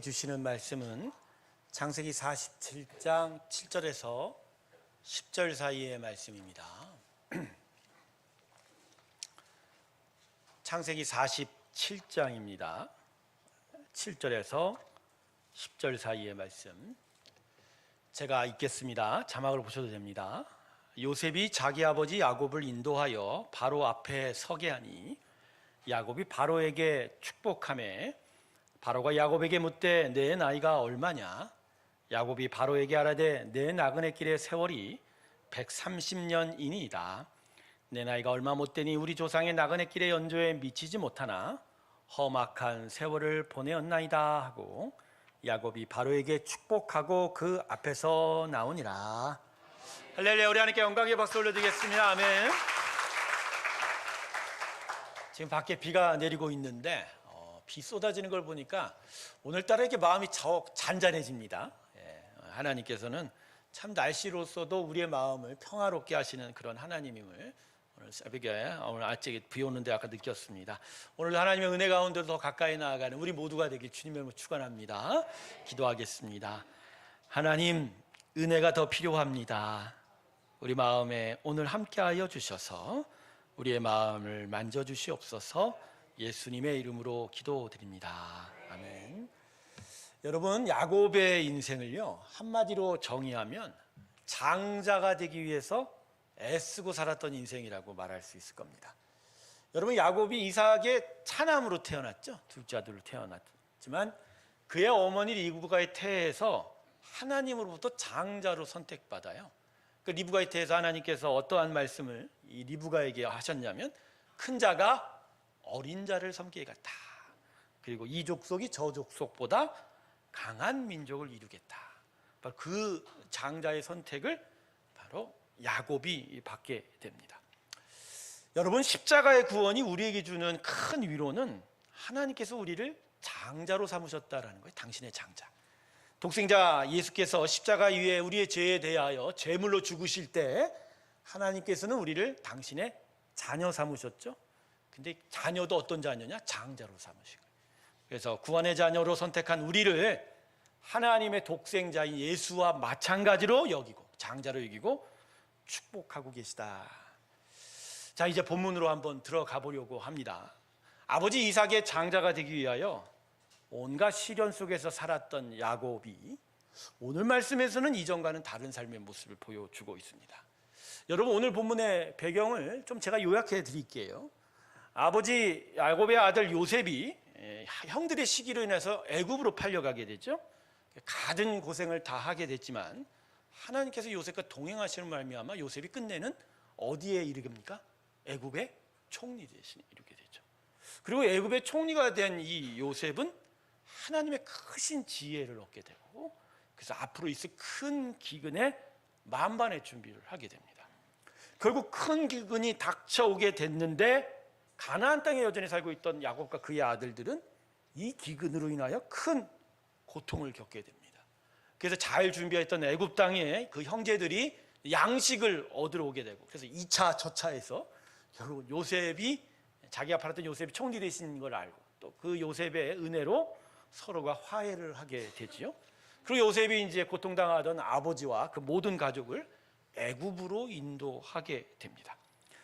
주시는 말씀은 창세기 47장 7절에서 10절 사이의 말씀입니다. 창세기 47장입니다. 7절에서 10절 사이의 말씀. 제가 읽겠습니다. 자막을 보셔도 됩니다. 요셉이 자기 아버지 야곱을 인도하여 바로 앞에 서게 하니 야곱이 바로에게 축복하매 바로가 야곱에게 묻되 내 나이가 얼마냐? 야곱이 바로에게 아뢰되 내 나그네 길의 세월이 130년이니이다. 내 나이가 얼마 못되니 우리 조상의 나그네 길의 연조에 미치지 못하나 험악한 세월을 보내었나이다 하고 야곱이 바로에게 축복하고 그 앞에서 나오니라. 할렐루야. 우리 하나님께 영광의 박수 올려드리겠습니다. 아멘. 지금 밖에 비가 내리고 있는데 비 쏟아지는 걸 보니까 오늘따라 이렇게 마음이 잔잔해집니다. 하나님께서는 참 날씨로서도 우리의 마음을 평화롭게 하시는 그런 하나님임을 오늘 새벽에 오늘 아침에 비 오는데 아까 느꼈습니다. 오늘 하나님의 은혜 가운데로 더 가까이 나아가는 우리 모두가 되길 주님의 이름으로 축원합니다. 기도하겠습니다. 하나님, 은혜가 더 필요합니다. 우리 마음에 오늘 함께하여 주셔서 우리의 마음을 만져주시옵소서. 예수님의 이름으로 기도드립니다. 아멘. 여러분, 야곱의 인생을요 한마디로 정의하면 장자가 되기 위해서 애쓰고 살았던 인생이라고 말할 수 있을 겁니다. 여러분, 야곱이 이삭의 차남으로 태어났죠. 둘째 아들로 태어났지만 그의 어머니 리브가의 태에서 하나님으로부터 장자로 선택받아요. 그 리브가의 태에서 하나님께서 어떠한 말씀을 이 리브가에게 하셨냐면 큰 자가 어린 자를 섬기게 같다. 그리고 이 족속이 저 족속보다 강한 민족을 이루겠다. 바로 그 장자의 선택을 바로 야곱이 받게 됩니다. 여러분, 십자가의 구원이 우리에게 주는 큰 위로는 하나님께서 우리를 장자로 삼으셨다라는 거예요. 당신의 장자. 독생자 예수께서 십자가 위에 우리의 죄에 대하여 제물로 죽으실 때 하나님께서는 우리를 당신의 자녀 삼으셨죠. 근데 자녀도 어떤 자녀냐? 장자로 삼으신 거예요. 그래서 구원의 자녀로 선택한 우리를 하나님의 독생자인 예수와 마찬가지로 여기고 장자로 여기고 축복하고 계시다. 자, 이제 본문으로 한번 들어가 보려고 합니다. 아버지 이삭의 장자가 되기 위하여 온갖 시련 속에서 살았던 야곱이 오늘 말씀에서는 이전과는 다른 삶의 모습을 보여주고 있습니다. 여러분, 오늘 본문의 배경을 좀 제가 요약해 드릴게요. 아버지 야곱의 아들 요셉이 형들의 시기로 인해서 애굽으로 팔려가게 되죠. 가진 고생을 다 하게 됐지만 하나님께서 요셉과 동행하시는 말미암아 요셉이 끝내는 어디에 이르깁니까? 애굽의 총리 대신 이르게 되죠. 그리고 애굽의 총리가 된 이 요셉은 하나님의 크신 지혜를 얻게 되고 그래서 앞으로 있을 큰 기근에 만반의 준비를 하게 됩니다. 결국 큰 기근이 닥쳐오게 됐는데 가나안 땅에 여전히 살고 있던 야곱과 그의 아들들은 이 기근으로 인하여 큰 고통을 겪게 됩니다. 그래서 잘 준비했던 애굽 땅에 그 형제들이 양식을 얻으러 오게 되고 그래서 2차 저차에서 결국 요셉이 자기가 팔았던 요셉이 총리 되신 걸 알고 또 그 요셉의 은혜로 서로가 화해를 하게 되지요. 그리고 요셉이 이제 고통당하던 아버지와 그 모든 가족을 애굽으로 인도하게 됩니다.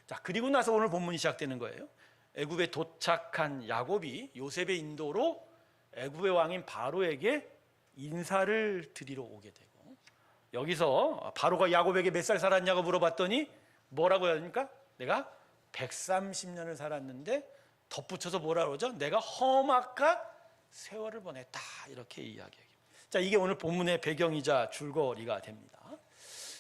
자, 그리고 나서 오늘 본문이 시작되는 거예요. 애굽에 도착한 야곱이 요셉의 인도로 애굽의 왕인 바로에게 인사를 드리러 오게 되고 여기서 바로가 야곱에게 몇 살 살았냐고 물어봤더니 뭐라고 해야 됩니까? 내가 130년을 살았는데 덧붙여서 뭐라 그러죠? 내가 험악한 세월을 보냈다 이렇게 이야기해요. 자, 이게 오늘 본문의 배경이자 줄거리가 됩니다.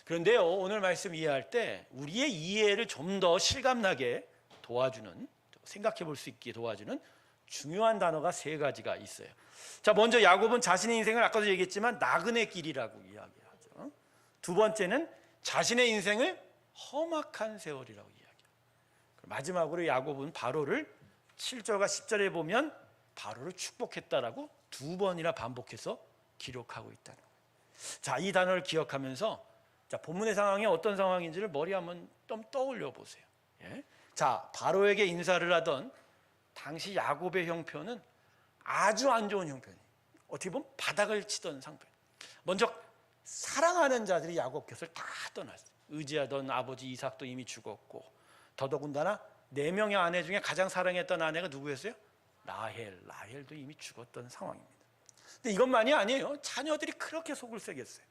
그런데요, 오늘 말씀 이해할 때 우리의 이해를 좀 더 실감나게 도와주는 생각해 볼 수 있게 도와주는 중요한 단어가 세 가지가 있어요. 자, 먼저 야곱은 자신의 인생을 아까도 얘기했지만 나그네 길이라고 이야기하죠. 두 번째는 자신의 인생을 험악한 세월이라고 이야기해요. 마지막으로 야곱은 바로를 7절과 10절에 보면 바로를 축복했다라고 두 번이나 반복해서 기록하고 있다는 거예요. 자, 이 단어를 기억하면서 자, 본문의 상황이 어떤 상황인지를 머리에 한번 좀 떠올려 보세요. 예? 자, 바로에게 인사를 하던 당시 야곱의 형편은 아주 안 좋은 형편이에요. 어떻게 보면 바닥을 치던 상태. 먼저 사랑하는 자들이 야곱 곁을 다 떠났어요. 의지하던 아버지 이삭도 이미 죽었고, 더더군다나 4명의 아내 중에 가장 사랑했던 아내가 누구였어요? 라헬도 이미 죽었던 상황입니다. 근데 이것만이 아니에요. 자녀들이 그렇게 속을 새겼어요.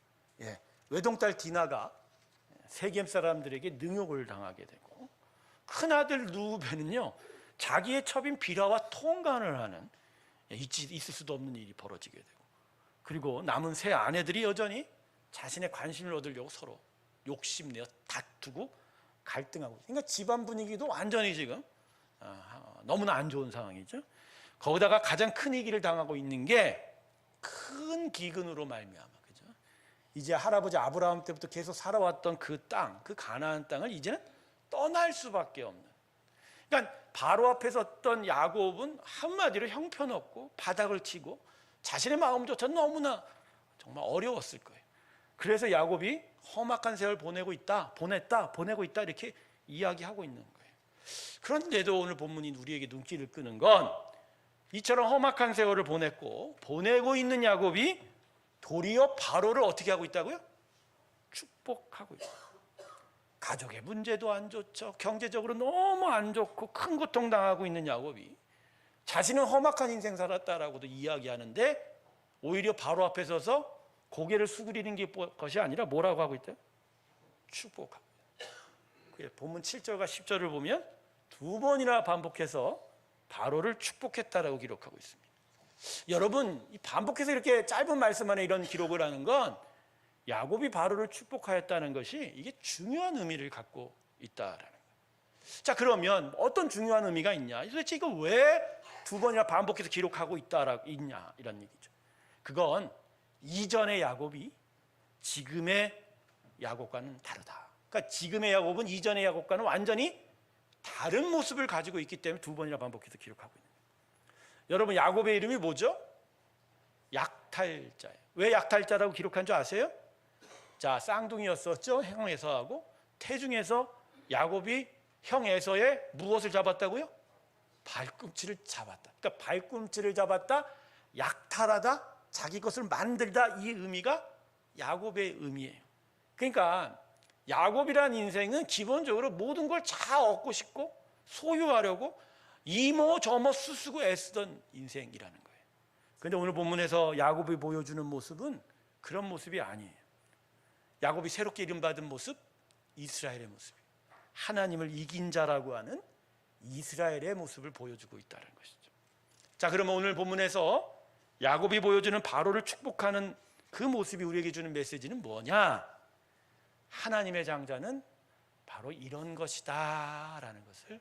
외동딸 디나가 세겜 사람들에게 능욕을 당하게 되고, 큰아들 루벤은요 자기의 첩인 비라와 통간을 하는 있을 수도 없는 일이 벌어지게 되고, 그리고 남은 세 아내들이 여전히 자신의 관심을 얻으려고 서로 욕심내어 다투고 갈등하고, 그러니까 집안 분위기도 완전히 지금 너무나 안 좋은 상황이죠. 거기다가 가장 큰 위기를 당하고 있는 게 큰 기근으로 말미암아, 그죠? 이제 할아버지 아브라함 때부터 계속 살아왔던 그 땅, 그 가나안 땅을 이제는 떠날 수밖에 없는. 그러니까 바로 앞에 섰던 야곱은 한마디로 형편없고 바닥을 치고 자신의 마음조차 너무나 정말 어려웠을 거예요. 그래서 야곱이 험악한 세월 보내고 있다 이렇게 이야기하고 있는 거예요. 그런데도 오늘 본문이 우리에게 눈길을 끄는 건, 이처럼 험악한 세월을 보내고 있는 야곱이 도리어 바로를 어떻게 하고 있다고요? 축복하고 있어요. 가족의 문제도 안 좋죠. 경제적으로 너무 안 좋고 큰 고통당하고 있는 야곱이 자신은 험악한 인생 살았다라고도 이야기하는데, 오히려 바로 앞에 서서 고개를 수그리는 것이 아니라 뭐라고 하고 있대요? 축복하고. 본문 7절과 10절을 보면 2번이나 반복해서 바로를 축복했다라고 기록하고 있습니다. 여러분, 반복해서 이렇게 짧은 말씀 안에 이런 기록을 하는 건 야곱이 바로를 축복하였다는 것이 이게 중요한 의미를 갖고 있다라는 거예요. 자, 그러면 어떤 중요한 의미가 있냐? 도대체 이거 왜 2번이나 반복해서 기록하고 있냐 이런 얘기죠. 그건 이전의 야곱이 지금의 야곱과는 다르다. 그러니까 지금의 야곱은 이전의 야곱과는 완전히 다른 모습을 가지고 있기 때문에 2번이나 반복해서 기록하고 있는 거예요. 여러분, 야곱의 이름이 뭐죠? 약탈자예요. 왜 약탈자라고 기록한 줄 아세요? 자, 쌍둥이였었죠. 형 에서하고. 태중에서 야곱이 형 에서의 무엇을 잡았다고요? 발꿈치를 잡았다. 그러니까 발꿈치를 잡았다, 약탈하다, 자기 것을 만들다, 이 의미가 야곱의 의미예요. 그러니까 야곱이라는 인생은 기본적으로 모든 걸 다 얻고 싶고 소유하려고 이모 저모 수쓰고 애쓰던 인생이라는 거예요. 그런데 오늘 본문에서 야곱이 보여주는 모습은 그런 모습이 아니에요. 야곱이 새롭게 이름받은 모습, 이스라엘의 모습이에요. 하나님을 이긴 자라고 하는 이스라엘의 모습을 보여주고 있다는 것이죠. 자, 그러면 오늘 본문에서 야곱이 보여주는 바로를 축복하는 그 모습이 우리에게 주는 메시지는 뭐냐? 하나님의 장자는 바로 이런 것이다 라는 것을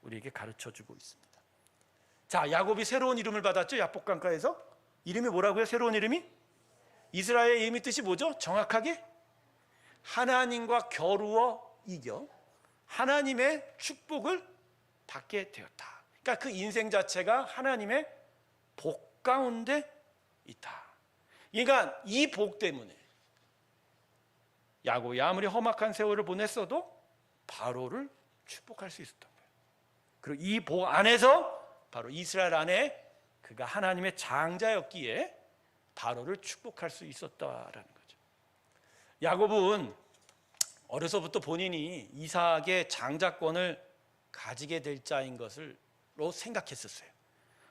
우리에게 가르쳐주고 있습니다. 자, 야곱이 새로운 이름을 받았죠. 야복강가에서. 이름이 뭐라고요? 새로운 이름이? 이스라엘의 이름의 뜻이 뭐죠? 정확하게 하나님과 겨루어 이겨 하나님의 축복을 받게 되었다. 그러니까 그 인생 자체가 하나님의 복 가운데 있다. 그러니까 이 복 때문에 야곱이 아무리 험악한 세월을 보냈어도 바로를 축복할 수 있었던 거예요. 그리고 이 복 안에서 바로 이스라엘 안에 그가 하나님의 장자였기에 바로를 축복할 수 있었다라는 거죠. 야곱은 어려서부터 본인이 이삭의 장자권을 가지게 될 자인 것으로 생각했었어요.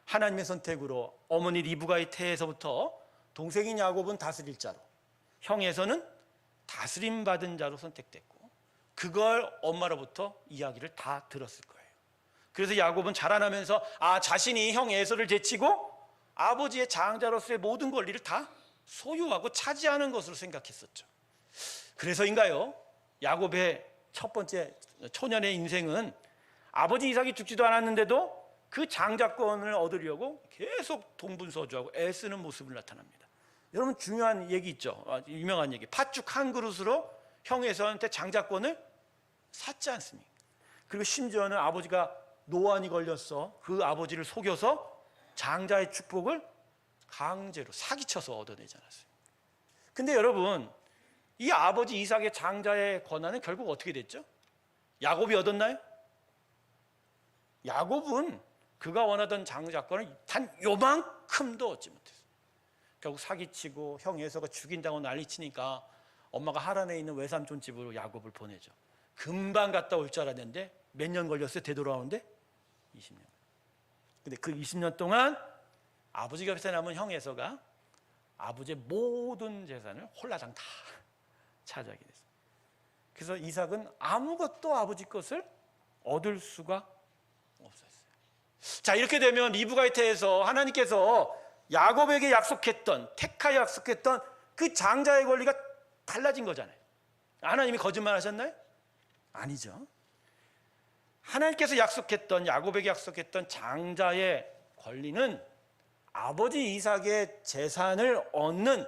하나님의 선택으로 어머니 리브가의 태에서부터 동생인 야곱은 다스릴 자로, 형 에서는 다스림 받은 자로 선택됐고, 그걸 엄마로부터 이야기를 다 들었을 거예요. 그래서 야곱은 자라나면서 자신이 형 에서를 제치고 아버지의 장자로서의 모든 권리를 다 소유하고 차지하는 것으로 생각했었죠. 그래서인가요? 야곱의 첫 번째 초년의 인생은 아버지 이삭이 죽지도 않았는데도 그 장자권을 얻으려고 계속 동분서주하고 애쓰는 모습을 나타납니다. 여러분, 중요한 얘기 있죠. 유명한 얘기. 팥죽 한 그릇으로 형 에서한테 장자권을 샀지 않습니까? 그리고 심지어는 아버지가 노안이 걸렸어. 그 아버지를 속여서 장자의 축복을 강제로 사기쳐서 얻어내지 않았어요. 근데 여러분, 이 아버지 이삭의 장자의 권한은 결국 어떻게 됐죠? 야곱이 얻었나요? 야곱은 그가 원하던 장자권을 단 요만큼도 얻지 못했어요. 결국 사기치고 형 에서가 죽인다고 난리치니까 엄마가 하란에 있는 외삼촌 집으로 야곱을 보내죠. 금방 갔다 올 줄 알았는데 몇 년 걸렸어요? 되돌아오는데 20년. 근데 그 20년 동안 아버지 곁에 남은 형 에서가 아버지의 모든 재산을 홀라당 다 차지하게 됐어요. 그래서 이삭은 아무것도 아버지 것을 얻을 수가 없었어요. 자, 이렇게 되면 리브가이트에서 하나님께서 야곱에게 약속했던, 택하여 약속했던 그 장자의 권리가 달라진 거잖아요. 하나님이 거짓말하셨나요? 아니죠. 하나님께서 약속했던, 야곱에게 약속했던 장자의 권리는 아버지 이삭의 재산을 얻는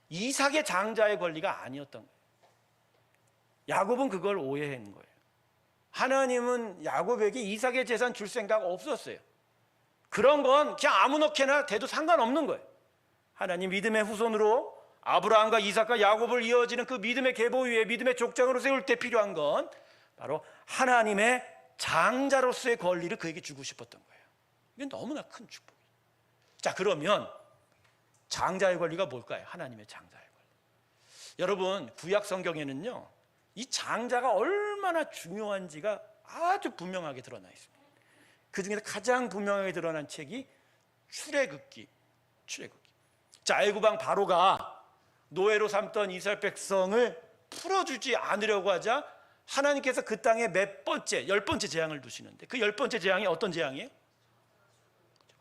이삭의 장자의 권리가 아니었던 거예요. 야곱은 그걸 오해한 거예요. 하나님은 야곱에게 이삭의 재산 줄 생각 없었어요. 그런 건 그냥 아무렇게나 돼도 상관없는 거예요. 하나님 믿음의 후손으로 아브라함과 이삭과 야곱을 이어지는 그 믿음의 계보 위에 믿음의 족장으로 세울 때 필요한 건 바로 하나님의 장자로서의 권리를 그에게 주고 싶었던 거예요. 이게 너무나 큰 축복이에요. 자, 그러면 장자의 권리가 뭘까요? 하나님의 장자의 권리. 여러분, 구약 성경에는요, 이 장자가 얼마나 중요한지가 아주 분명하게 드러나 있습니다. 그 중에서 가장 분명하게 드러난 책이 출애굽기. 자, 애굽왕 바로가 노예로 삼던 이스라엘 백성을 풀어주지 않으려고 하자 하나님께서 그 땅에 몇 번째, 10번째 재앙을 두시는데 그 10번째 재앙이 어떤 재앙이에요?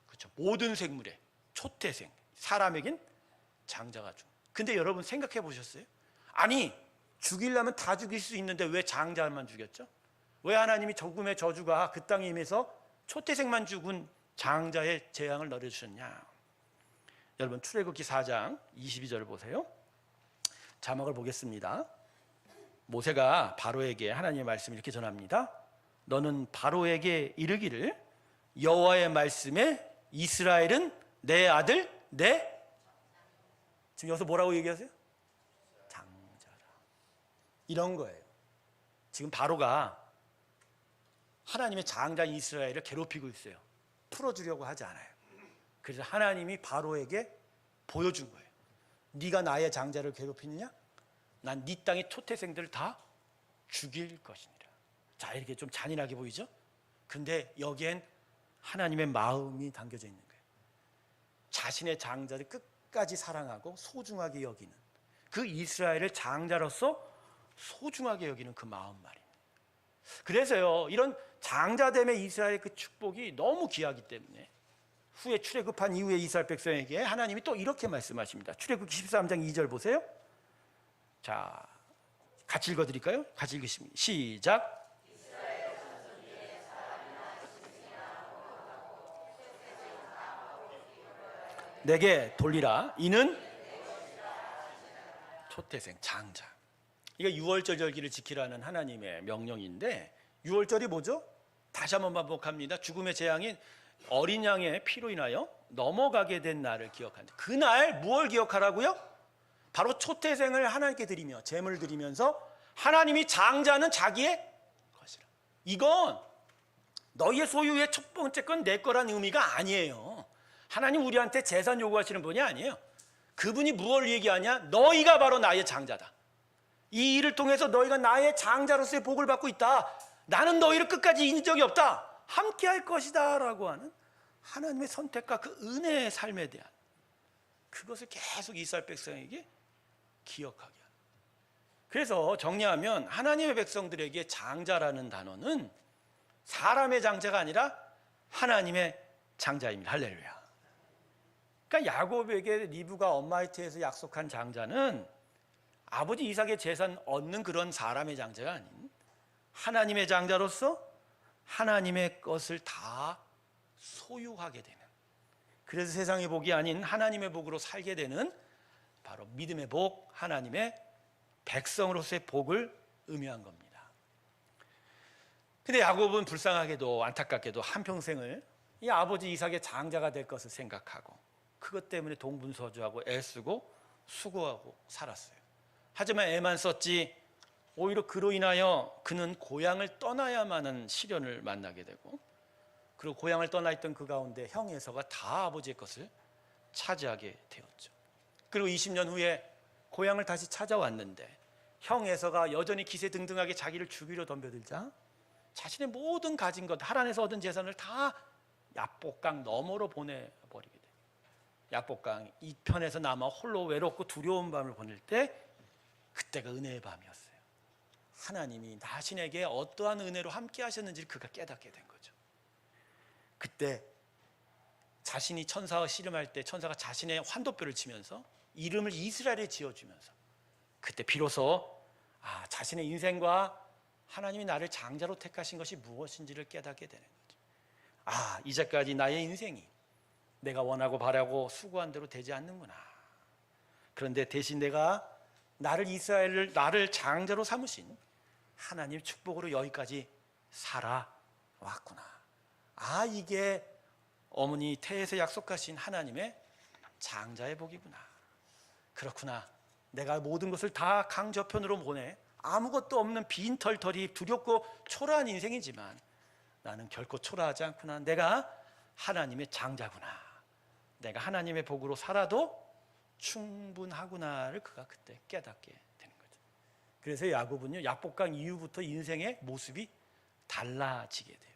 그렇죠. 모든 생물의 초태생, 사람에겐 장자가 죽. 근데 여러분 생각해 보셨어요? 아니, 죽이려면 다 죽일 수 있는데 왜 장자만 죽였죠? 왜 하나님이 죽음의 저주가 그 땅에 임해서 초태생만 죽은 장자의 재앙을 내려주셨냐? 여러분 출애굽기 4장 22절을 보세요. 자막을 보겠습니다. 모세가 바로에게 하나님의 말씀을 이렇게 전합니다. 너는 바로에게 이르기를 여호와의 말씀에 이스라엘은 내 아들 내 지금 여기서 뭐라고 얘기하세요? 장자라. 이런 거예요. 지금 바로가 하나님의 장자 이스라엘을 괴롭히고 있어요. 풀어주려고 하지 않아요. 그래서 하나님이 바로에게 보여준 거예요. 네가 나의 장자를 괴롭히느냐? 난 네 땅의 초태생들을 다 죽일 것이니라. 자, 이렇게 좀 잔인하게 보이죠? 근데 여기엔 하나님의 마음이 담겨져 있는 거예요. 자신의 장자를 끝까지 사랑하고 소중하게 여기는 그 이스라엘을 장자로서 소중하게 여기는 그 마음 말입니다. 그래서요, 이런 장자됨의 이스라엘의 그 축복이 너무 귀하기 때문에 후에 출애굽한 이후에 이스라엘 백성에게 하나님이 또 이렇게 말씀하십니다. 출애굽기 13장 2절 보세요. 자, 같이 읽어드릴까요? 같이 읽으십니다. 시작. 내게 돌리라. 이는 초태생 장자. 이게 유월절 절기를 지키라는 하나님의 명령인데 유월절이 뭐죠? 다시 한번 반복합니다. 죽음의 재앙인 어린 양의 피로 인하여 넘어가게 된 날을 기억한다. 그날 무엇을 기억하라고요? 바로 초태생을 하나님께 드리며 제물을 드리면서 하나님이 장자는 자기의 것이라. 이건 너희의 소유의 첫 번째 건 내 거란 의미가 아니에요. 하나님 우리한테 재산 요구하시는 분이 아니에요. 그분이 무엇을 얘기하냐? 너희가 바로 나의 장자다. 이 일을 통해서 너희가 나의 장자로서의 복을 받고 있다. 나는 너희를 끝까지 잊은 적이 없다. 함께 할 것이다 라고 하는 하나님의 선택과 그 은혜의 삶에 대한 그것을 계속 이스라엘 백성에게 기억하게 하는. 그래서 정리하면 하나님의 백성들에게 장자라는 단어는 사람의 장자가 아니라 하나님의 장자입니다. 할렐루야. 그러니까 야곱에게 리브가 엄마이트에서 약속한 장자는 아버지 이삭의 재산 얻는 그런 사람의 장자가 아닌 하나님의 장자로서 하나님의 것을 다 소유하게 되는, 그래서 세상의 복이 아닌 하나님의 복으로 살게 되는 바로 믿음의 복, 하나님의 백성으로서의 복을 의미한 겁니다. 근데 야곱은 불쌍하게도 안타깝게도 한평생을 이 아버지 이삭의 장자가 될 것을 생각하고 그것 때문에 동분서주하고 애쓰고 수고하고 살았어요. 하지만 애만 썼지 오히려 그로 인하여 그는 고향을 떠나야만 하는 시련을 만나게 되고, 그리고 고향을 떠나 있던 그 가운데 형 에서가 다 아버지의 것을 차지하게 되었죠. 그리고 20년 후에 고향을 다시 찾아왔는데 형 에서가 여전히 기세등등하게 자기를 죽이려 덤벼들자 자신의 모든 가진 것, 하란에서 얻은 재산을 다 야복강 너머로 보내버리게 돼요. 야복강 이편에서 남아 홀로 외롭고 두려운 밤을 보낼 때 그때가 은혜의 밤이었어요. 하나님이 자신에게 어떠한 은혜로 함께 하셨는지를 그가 깨닫게 된 거죠. 그때 자신이 천사와 씨름할 때 천사가 자신의 환도뼈를 치면서 이름을 이스라엘에 지어주면서 그때 비로소 자신의 인생과 하나님이 나를 장자로 택하신 것이 무엇인지를 깨닫게 되는 거죠. 이제까지 나의 인생이 내가 원하고 바라고 수고한 대로 되지 않는구나. 그런데 대신 내가 나를 장자로 삼으신 하나님의 축복으로 여기까지 살아왔구나. 이게 어머니 태에서 약속하신 하나님의 장자의 복이구나. 그렇구나. 내가 모든 것을 다 강저편으로 보내 아무것도 없는 빈털털이 두렵고 초라한 인생이지만 나는 결코 초라하지 않구나. 내가 하나님의 장자구나. 내가 하나님의 복으로 살아도 충분하구나를 그가 그때 깨닫게 되는 거죠. 그래서 야곱은요, 약복강 이후부터 인생의 모습이 달라지게 돼요.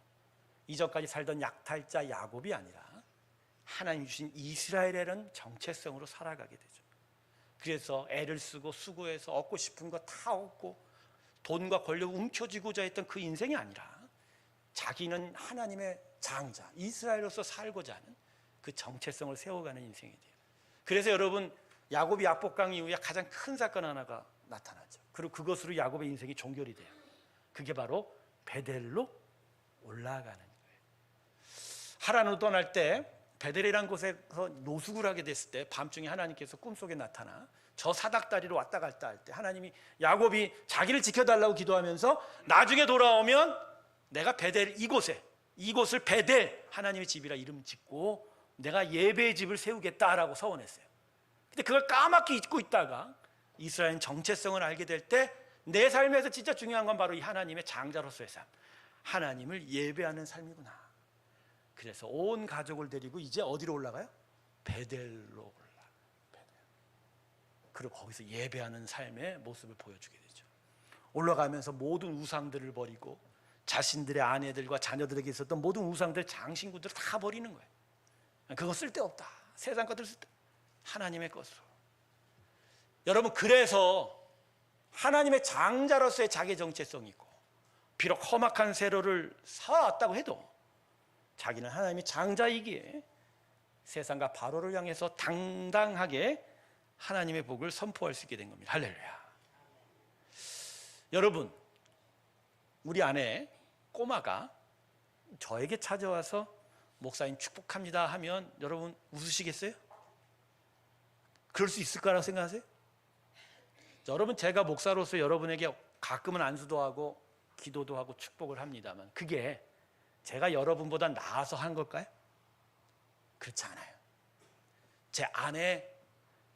이전까지 살던 약탈자 야곱이 아니라 하나님 주신 이스라엘이라는 정체성으로 살아가게 되죠. 그래서 애를 쓰고 수고해서 얻고 싶은 거 다 얻고 돈과 권력을 움켜쥐고자 했던 그 인생이 아니라 자기는 하나님의 장자, 이스라엘로서 살고자 하는 그 정체성을 세워가는 인생이 돼요. 그래서 여러분, 야곱이 약복강 이후에 가장 큰 사건 하나가 나타나죠. 그리고 그것으로 야곱의 인생이 종결이 돼요. 그게 바로 베델로 올라가는 거예요. 하란으로 떠날 때 베델이라는 곳에서 노숙을 하게 됐을 때 밤중에 하나님께서 꿈속에 나타나 저 사닥다리로 왔다 갔다 할 때 하나님이 야곱이 자기를 지켜달라고 기도하면서 나중에 돌아오면 내가 베델 이곳을 베델 하나님의 집이라 이름 짓고 내가 예배의 집을 세우겠다라고 서원했어요. 근데 그걸 까맣게 잊고 있다가 이스라엘 정체성을 알게 될 때 내 삶에서 진짜 중요한 건 바로 이 하나님의 장자로서의 삶, 하나님을 예배하는 삶이구나. 그래서 온 가족을 데리고 이제 어디로 올라가요? 베델로 올라가요. 베델. 그리고 거기서 예배하는 삶의 모습을 보여주게 되죠. 올라가면서 모든 우상들을 버리고 자신들의 아내들과 자녀들에게 있었던 모든 우상들, 장신구들을 다 버리는 거예요. 그거 쓸데없다. 세상 것들 쓸데 하나님의 것으로. 여러분, 그래서 하나님의 장자로서의 자기 정체성이 있고 비록 험악한 세로를 살아왔다고 해도 자기는 하나님의 장자이기에 세상과 바로를 향해서 당당하게 하나님의 복을 선포할 수 있게 된 겁니다. 할렐루야. 여러분, 우리 안에 꼬마가 저에게 찾아와서 목사님 축복합니다 하면 여러분 웃으시겠어요? 그럴 수 있을 거라고 생각하세요? 여러분, 제가 목사로서 여러분에게 가끔은 안수도 하고 기도도 하고 축복을 합니다만 그게 제가 여러분보다 나아서 한 걸까요? 그렇지 않아요. 제 안에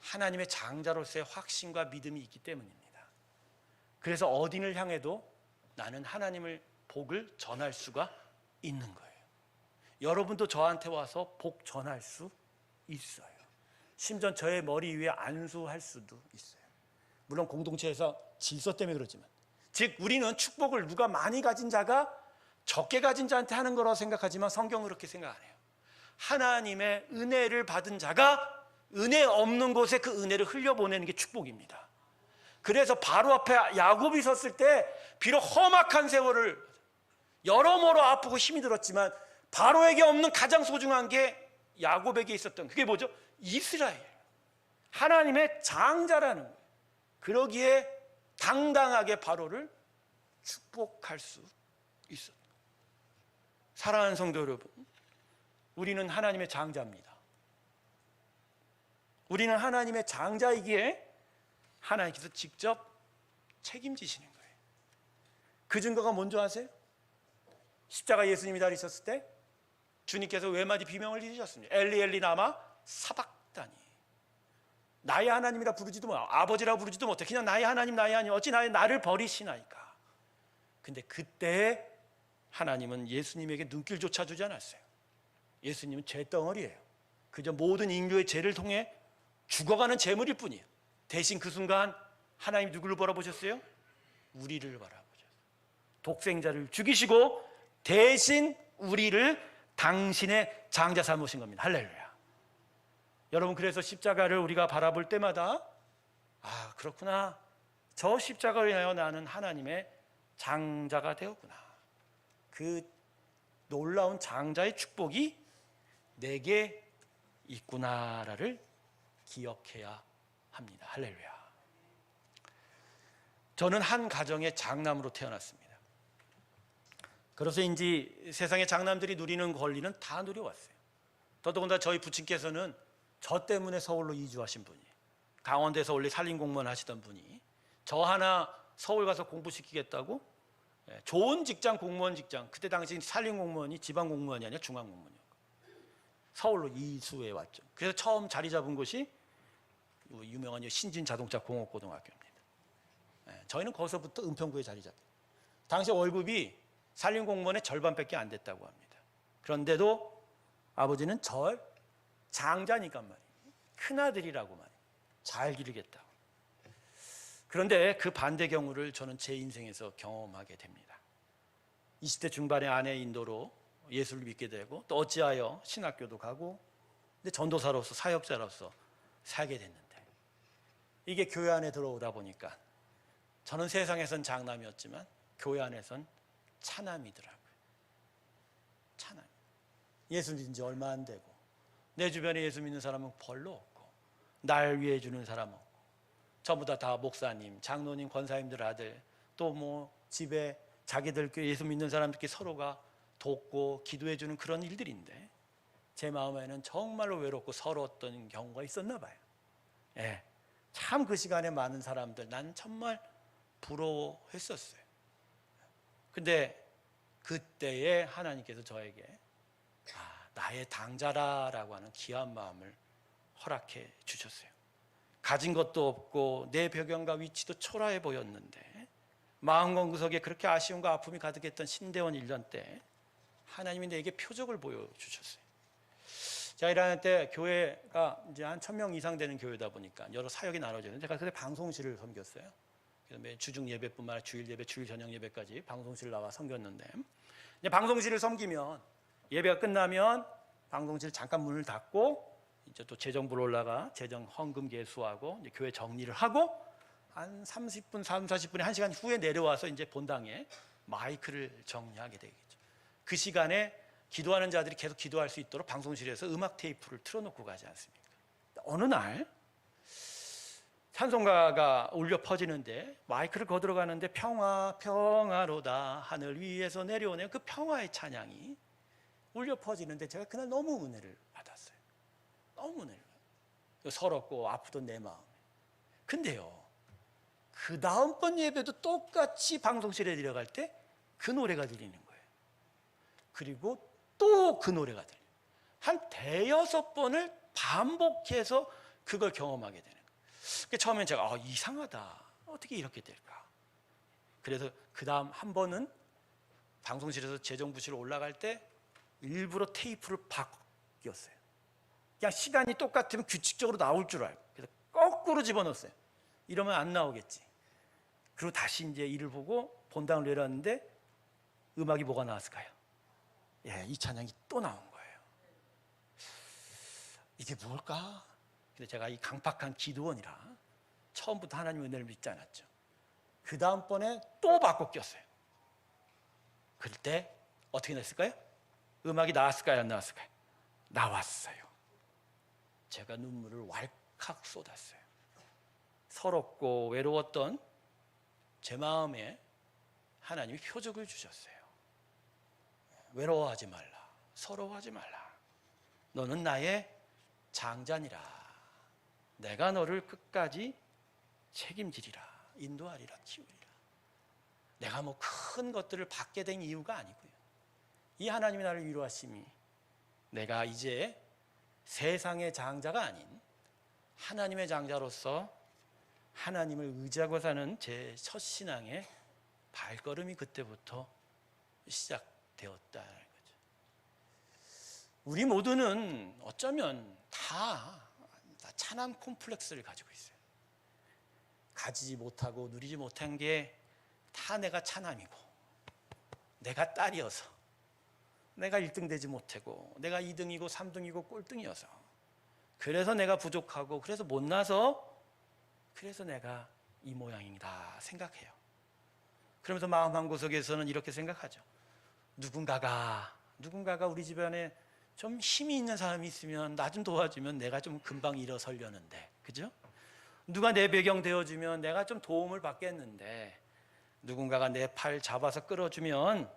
하나님의 장자로서의 확신과 믿음이 있기 때문입니다. 그래서 어디를 향해도 나는 하나님의 복을 전할 수가 있는 거예요. 여러분도 저한테 와서 복 전할 수 있어요. 심지어 저의 머리 위에 안수할 수도 있어요. 물론 공동체에서 질서 때문에 그렇지만, 즉 우리는 축복을 누가 많이 가진 자가 적게 가진 자한테 하는 거라고 생각하지만 성경은 그렇게 생각 안 해요. 하나님의 은혜를 받은 자가 은혜 없는 곳에 그 은혜를 흘려보내는 게 축복입니다. 그래서 바로 앞에 야곱이 섰을 때 비록 험악한 세월을 여러모로 아프고 힘이 들었지만 바로에게 없는 가장 소중한 게 야곱에게 있었던 그게 뭐죠? 이스라엘, 하나님의 장자라는 거예요. 그러기에 당당하게 바로를 축복할 수 있었던 거예요. 사랑하는 성도 여러분, 우리는 하나님의 장자입니다. 우리는 하나님의 장자이기에 하나님께서 직접 책임지시는 거예요. 그 증거가 뭔지 아세요? 십자가 예수님이 달리셨을 때 주님께서 외마디 비명을 지르셨습니다. 엘리 엘리 라마 사박다니. 나의 하나님이라 부르지도 못, 아버지라 부르지도 못해. 그냥 나의 하나님, 나의 하나님, 어찌 나를 버리시나이까. 근데 그때 하나님은 예수님에게 눈길조차 주지 않았어요. 예수님은 죄덩어리예요. 그저 모든 인류의 죄를 통해 죽어가는 제물일 뿐이에요. 대신 그 순간 하나님 누구를 바라보셨어요? 우리를 바라보셨어요. 독생자를 죽이시고 대신 우리를 당신의 장자 삼으신 겁니다. 할렐루야. 여러분, 그래서 십자가를 우리가 바라볼 때마다 아, 그렇구나. 저 십자가로 인하여 나는 하나님의 장자가 되었구나. 그 놀라운 장자의 축복이 내게 있구나를 기억해야 합니다. 할렐루야. 저는 한 가정의 장남으로 태어났습니다. 그래서인지 세상의 장남들이 누리는 권리는 다 누려왔어요. 더더군다나 저희 부친께서는 저 때문에 서울로 이주하신 분이에요. 강원도에서 원래 산림공무원 하시던 분이 저 하나 서울 가서 공부시키겠다고 좋은 직장, 공무원 직장, 그때 당시 산림공무원이 지방공무원이 아니라 중앙공무원이었고 서울로 이수해 왔죠. 그래서 처음 자리 잡은 곳이 유명한 신진자동차공업고등학교입니다. 저희는 거기서부터 은평구에 자리 잡혀요. 당시 월급이 산림공무원의 절반밖에 안 됐다고 합니다. 그런데도 아버지는 절 장자니까 말이에요. 큰아들이라고 말이에요. 잘 기르겠다고. 그런데 그 반대 경우를 저는 제 인생에서 경험하게 됩니다. 20대 중반의 아내의 인도로 예수를 믿게 되고 또 어찌하여 신학교도 가고 근데 전도사로서 사역자로서 살게 됐는데 이게 교회 안에 들어오다 보니까 저는 세상에선 장남이었지만 교회 안에선 차남이더라고요. 차남. 예수 믿은 지 얼마 안 되고 내 주변에 예수 믿는 사람은 별로 없고 날 위해 주는 사람 없고 전부 다 목사님, 장로님, 권사님들 아들 또 뭐 집에 자기들 예수 믿는 사람들끼리 서로가 돕고 기도해 주는 그런 일들인데 제 마음에는 정말로 외롭고 서러웠던 경우가 있었나 봐요. 예, 참 그 시간에 많은 사람들 난 정말 부러워했었어요. 근데 그때에 하나님께서 저에게 나의 당자라라고 하는 귀한 마음을 허락해 주셨어요. 가진 것도 없고 내 배경과 위치도 초라해 보였는데 마음 공구석에 그렇게 아쉬움과 아픔이 가득했던 신대원 1년 때 하나님이 내게 표적을 보여주셨어요. 제가 1학년 때 교회가 이제 한 1000명 이상 되는 교회다 보니까 여러 사역이 나눠지는데 제가 그때 방송실을 섬겼어요. 그래서 매 주중 예배뿐만 아니라 주일 예배, 주일 저녁 예배까지 방송실 나와 섬겼는데 이제 방송실을 섬기면 예배가 끝나면 방송실 잠깐 문을 닫고 이제 또 재정부로 올라가 재정 헌금 개수하고 이제 교회 정리를 하고 한 30분, 40분에 1시간 후에 내려와서 이제 본당에 마이크를 정리하게 되겠죠. 그 시간에 기도하는 자들이 계속 기도할 수 있도록 방송실에서 음악 테이프를 틀어놓고 가지 않습니까? 어느 날 찬송가가 울려 퍼지는데 마이크를 거들어 가는데 평화 평화로다 하늘 위에서 내려오는 그 평화의 찬양이 울려 퍼지는데 제가 그날 너무 은혜를 받았어요. 너무 은혜를 받았어요. 서럽고 아프던 내 마음에. 근데요, 그 다음번 예배도 똑같이 방송실에 들어갈 때 그 노래가 들리는 거예요. 그리고 또 그 노래가 들려요. 한 5-6번을 반복해서 그걸 경험하게 되는 거예요. 처음엔 제가 이상하다. 어떻게 이렇게 될까? 그래서 그 다음 한 번은 방송실에서 재정부실로 올라갈 때 일부러 테이프를 바뀌었어요. 그냥 시간이 똑같으면 규칙적으로 나올 줄 알고 그래서 거꾸로 집어넣었어요. 이러면 안 나오겠지. 그리고 다시 이제 이를 보고 본당을 내렸는데 음악이 뭐가 나왔을까요? 예, 이 찬양이 또 나온 거예요. 이게 뭘까? 근데 제가 이 강팍한 기도원이라 처음부터 하나님 은혜를 믿지 않았죠. 그 다음번에 또 바꿔 꼈어요. 그럴 때 어떻게 됐을까요? 음악이 나왔을까요? 안 나왔을까요? 나왔어요. 제가 눈물을 왈칵 쏟았어요. 서럽고 외로웠던 제 마음에 하나님이 표적을 주셨어요. 외로워하지 말라. 서러워하지 말라. 너는 나의 장자니라. 내가 너를 끝까지 책임지리라. 인도하리라. 키우리라. 내가 뭐 큰 것들을 받게 된 이유가 아니고요. 이 하나님이 나를 위로하심이 내가 이제 세상의 장자가 아닌 하나님의 장자로서 하나님을 의지하고 사는 제 첫 신앙의 발걸음이 그때부터 시작되었다는 거죠. 우리 모두는 어쩌면 다 차남 콤플렉스를 가지고 있어요. 가지지 못하고 누리지 못한 게 다 내가 차남이고, 내가 딸이어서, 내가 1등 되지 못하고, 내가 2등이고 3등이고 꼴등이어서, 그래서 내가 부족하고, 그래서 못나서, 그래서 내가 이 모양이다 생각해요. 그러면서 마음 한구석에서는 이렇게 생각하죠. 누군가가 우리 집안에 좀 힘이 있는 사람이 있으면 나 좀 도와주면 내가 좀 금방 일어서려는데, 그죠? 누가 내 배경 되어주면 내가 좀 도움을 받겠는데, 누군가가 내 팔 잡아서 끌어주면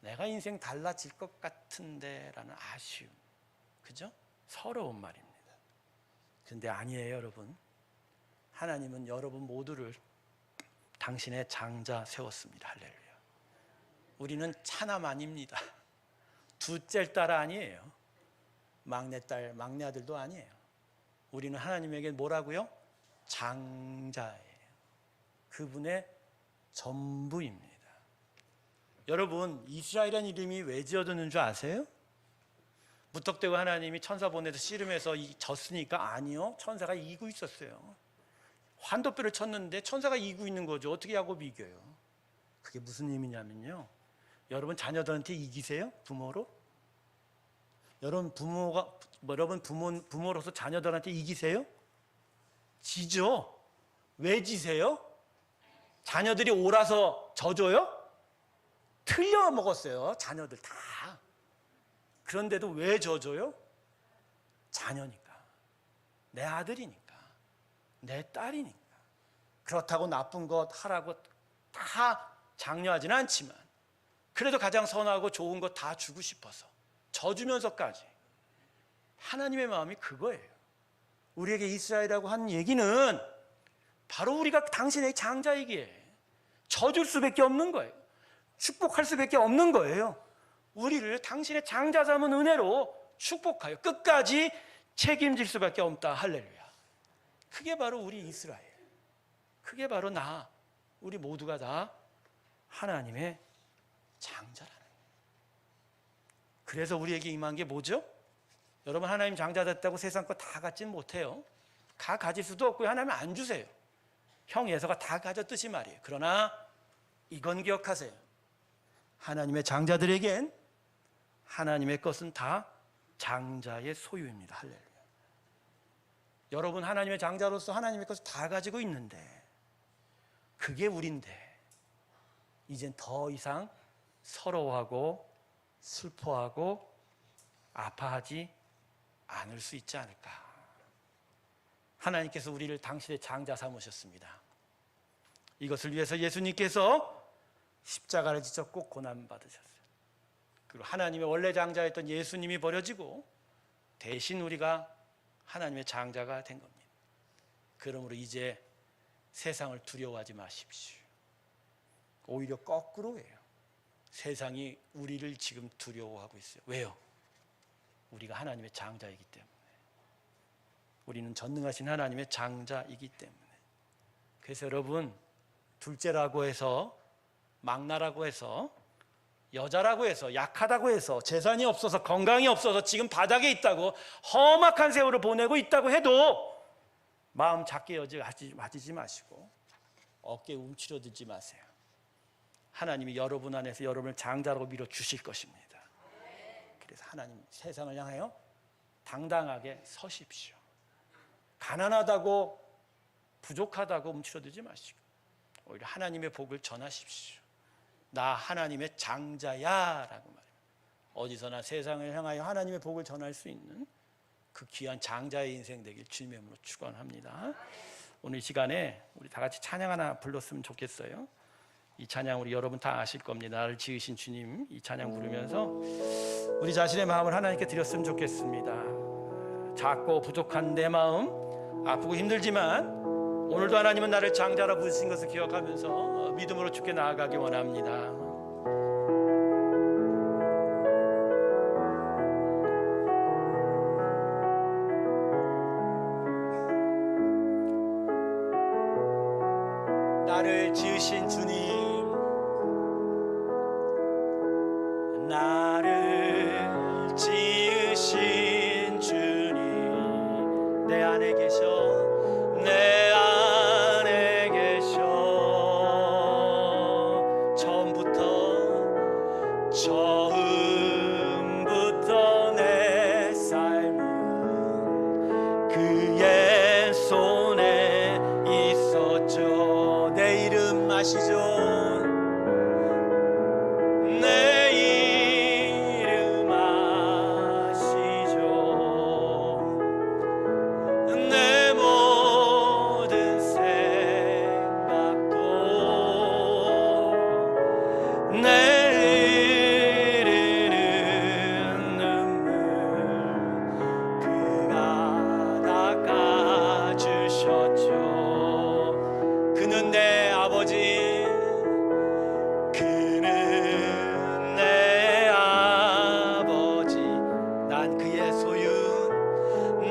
내가 인생 달라질 것 같은데 라는 아쉬움, 그죠? 서러운 말입니다. 근데 아니에요, 여러분. 하나님은 여러분 모두를 당신의 장자 세웠습니다. 할렐루야. 우리는 차남 아닙니다. 둘째 딸 아니에요. 막내딸, 막내 아들도 아니에요. 우리는 하나님에게 뭐라고요? 장자예요. 그분의 전부입니다. 여러분, 이스라엘이라는 이름이 왜 지어졌는 줄 아세요? 무턱대고 하나님이 천사 보내서 씨름해서 졌으니까? 아니요, 천사가 이기고 있었어요. 환도뼈를 쳤는데 천사가 이기고 있는 거죠. 어떻게 야곱이 이겨요? 그게 무슨 의미냐면요, 여러분 자녀들한테 이기세요? 부모로? 여러분 부모로서 자녀들한테 이기세요? 지죠. 왜 지세요? 자녀들이 옳아서 져줘요? 틀려 먹었어요, 자녀들 다. 그런데도 왜 져줘요? 자녀니까, 내 아들이니까, 내 딸이니까. 그렇다고 나쁜 것 하라고 다 장려하지는 않지만, 그래도 가장 선하고 좋은 것 다 주고 싶어서 져주면서까지. 하나님의 마음이 그거예요. 우리에게 이스라엘이라고 하는 얘기는 바로 우리가 당신의 장자이기에 져줄 수밖에 없는 거예요. 축복할 수밖에 없는 거예요. 우리를 당신의 장자 삼은 은혜로 축복하여 끝까지 책임질 수밖에 없다. 할렐루야. 그게 바로 우리 이스라엘, 그게 바로 나, 우리 모두가 다 하나님의 장자라는 거예요. 그래서 우리에게 임한 게 뭐죠? 여러분, 하나님 장자 됐다고 세상 거 다 갖진 못해요. 다 가질 수도 없고요. 하나님 안 주세요. 형 예서가 다 가졌듯이 말이에요. 그러나 이건 기억하세요. 하나님의 장자들에겐 하나님의 것은 다 장자의 소유입니다. 할렐루야. 여러분, 하나님의 장자로서 하나님의 것을 다 가지고 있는데, 그게 우린데 이젠 더 이상 서러워하고 슬퍼하고 아파하지 않을 수 있지 않을까. 하나님께서 우리를 당신의 장자 삼으셨습니다. 이것을 위해서 예수님께서 십자가를 지셨고 고난받으셨어요. 그리고 하나님의 원래 장자였던 예수님이 버려지고 대신 우리가 하나님의 장자가 된 겁니다. 그러므로 이제 세상을 두려워하지 마십시오. 오히려 거꾸로예요. 세상이 우리를 지금 두려워하고 있어요. 왜요? 우리가 하나님의 장자이기 때문에. 우리는 전능하신 하나님의 장자이기 때문에. 그래서 여러분, 둘째라고 해서, 막나라고 해서, 여자라고 해서, 약하다고 해서, 재산이 없어서, 건강이 없어서 지금 바닥에 있다고, 험악한 세월을 보내고 있다고 해도 마음 작게 맞이지 마시고 어깨에 움츠려들지 마세요. 하나님이 여러분 안에서 여러분을 장자라고 밀어주실 것입니다. 그래서 하나님, 세상을 향하여 당당하게 서십시오. 가난하다고, 부족하다고 움츠러들지 마시고 오히려 하나님의 복을 전하십시오. 나 하나님의 장자야 라고 말합니다. 어디서나 세상을 향하여 하나님의 복을 전할 수 있는 그 귀한 장자의 인생 되길 주님의 이름으로 축원합니다. 오늘 이 시간에 우리 다 같이 찬양 하나 불렀으면 좋겠어요. 이 찬양 우리 여러분 다 아실 겁니다. 나를 지으신 주님, 이 찬양 부르면서 우리 자신의 마음을 하나님께 드렸으면 좋겠습니다. 작고 부족한 내 마음, 아프고 힘들지만 오늘도 하나님은 나를 장자라 부르신 것을 기억하면서 믿음으로 주께 나아가기 원합니다. 나를 지으신 주님, 나를 지으신 아시죠? 내 이름 아시죠? 내 모든 생각도 내 흐르는 눈물 그가 닦아주셨죠. 그는 내 아버지, 그는 내 아버지. 난 그의 소유,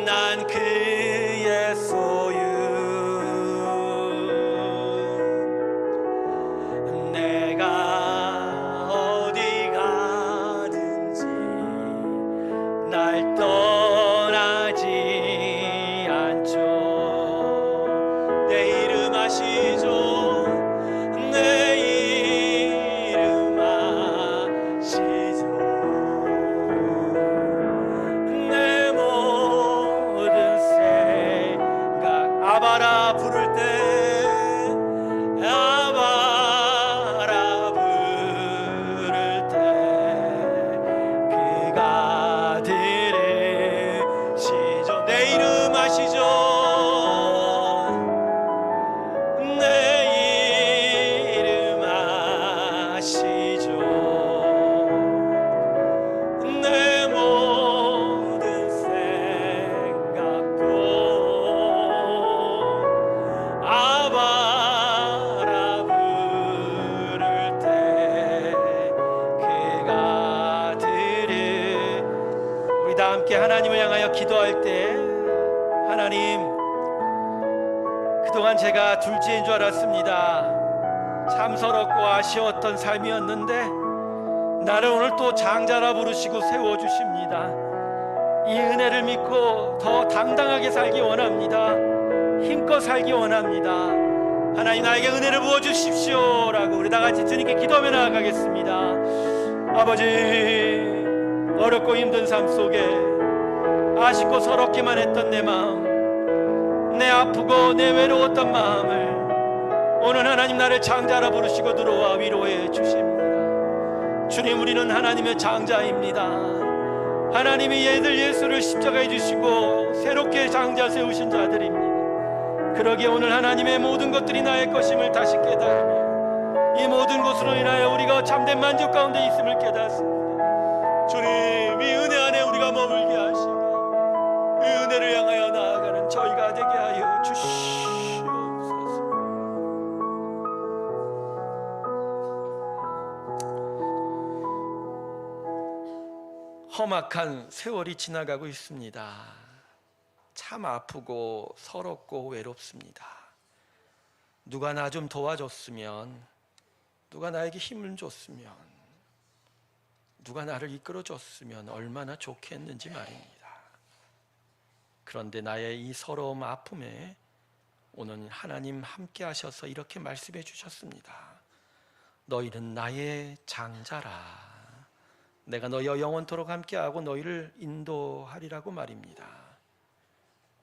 난 그의 소유. 내가 어디 가든지 날 떠나지 않죠. 내 이름 아시죠? 내 이름 아시죠? 내 모든 생각 아바라 부를 때, 아바라 부를 때 그가 들으시죠. 내 이름 아시죠? 내 이름 아시죠? 내 모든 생각도 아바라 부를 때 그가 들으. 우리 다 함께 하나님을 향하여 기도할 때, 하나님, 그동안 제가 둘째인 줄 알았습니다. 참 서럽고 아쉬웠던 삶이었는데 나를 오늘 또 장자라 부르시고 세워주십니다. 이 은혜를 믿고 더 당당하게 살기 원합니다. 힘껏 살기 원합니다. 하나님, 나에게 은혜를 부어주십시오 라고 우리 다같이 주님께 기도하며 나아가겠습니다. 아버지, 어렵고 힘든 삶 속에 아쉽고 서럽기만 했던 내 마음, 내 아프고 내 외로웠던 마음을 오늘 하나님 나를 장자라 부르시고 들어와 위로해 주십니다. 주님, 우리는 하나님의 장자입니다. 하나님이 얘들 예수를 십자가에 주시고 새롭게 장자 세우신 자들입니다. 그러기에 오늘 하나님의 모든 것들이 나의 것임을 다시 깨달으며 이 모든 것으로 인하여 우리가 참된 만족 가운데 있음을 깨닫습니다. 주님, 이 은혜 안에 우리가 머물게 하시고 이 은혜를 향하여 나아가는 저희가 되게 하여 주시옵소서. 험악한 세월이 지나가고 있습니다. 참 아프고 서럽고 외롭습니다. 누가 나 좀 도와줬으면, 누가 나에게 힘을 줬으면, 누가 나를 이끌어줬으면 얼마나 좋겠는지 말입니다. 그런데 나의 이 서러움, 아픔에 오늘 하나님 함께 하셔서 이렇게 말씀해 주셨습니다. 너희는 나의 장자라. 내가 너희와 영원토록 함께하고 너희를 인도하리라고 말입니다.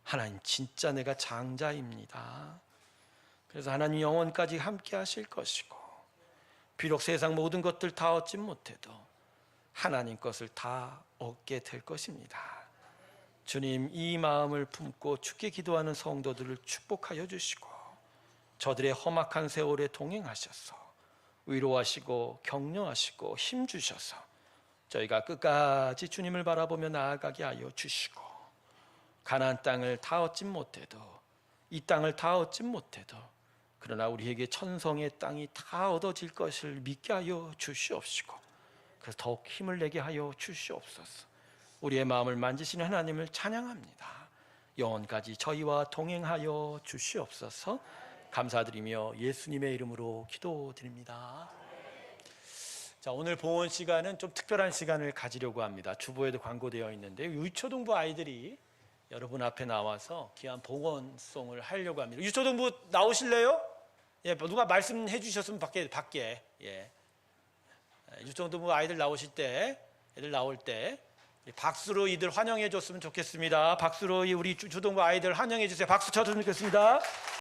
하나님, 진짜 내가 장자입니다. 그래서 하나님 영원까지 함께 하실 것이고, 비록 세상 모든 것들 다 얻지 못해도 하나님 것을 다 얻게 될 것입니다. 주님, 이 마음을 품고 주께 기도하는 성도들을 축복하여 주시고 저들의 험악한 세월에 동행하셔서 위로하시고 격려하시고 힘주셔서 저희가 끝까지 주님을 바라보며 나아가게 하여 주시고, 가나안 땅을 다 얻지 못해도, 이 땅을 다 얻지 못해도 그러나 우리에게 천성의 땅이 다 얻어질 것을 믿게 하여 주시옵시고, 그래서 더욱 힘을 내게 하여 주시옵소서. 우리의 마음을 만지시는 하나님을 찬양합니다. 영원까지 저희와 동행하여 주시옵소서. 감사드리며 예수님의 이름으로 기도드립니다. 자, 오늘 보온 시간은 좀 특별한 시간을 가지려고 합니다. 주보에도 광고되어 있는데 유초등부 아이들이 여러분 앞에 나와서 귀한 보건송을 하려고 합니다. 유초등부 나오실래요? 예, 누가 말씀해 주셨으면 밖에 예. 유초등부 아이들 나오실 때, 애들 나올 때 박수로 이들 환영해 줬으면 좋겠습니다. 박수로 우리 초등부 아이들 환영해 주세요. 박수 쳐주면 좋겠습니다.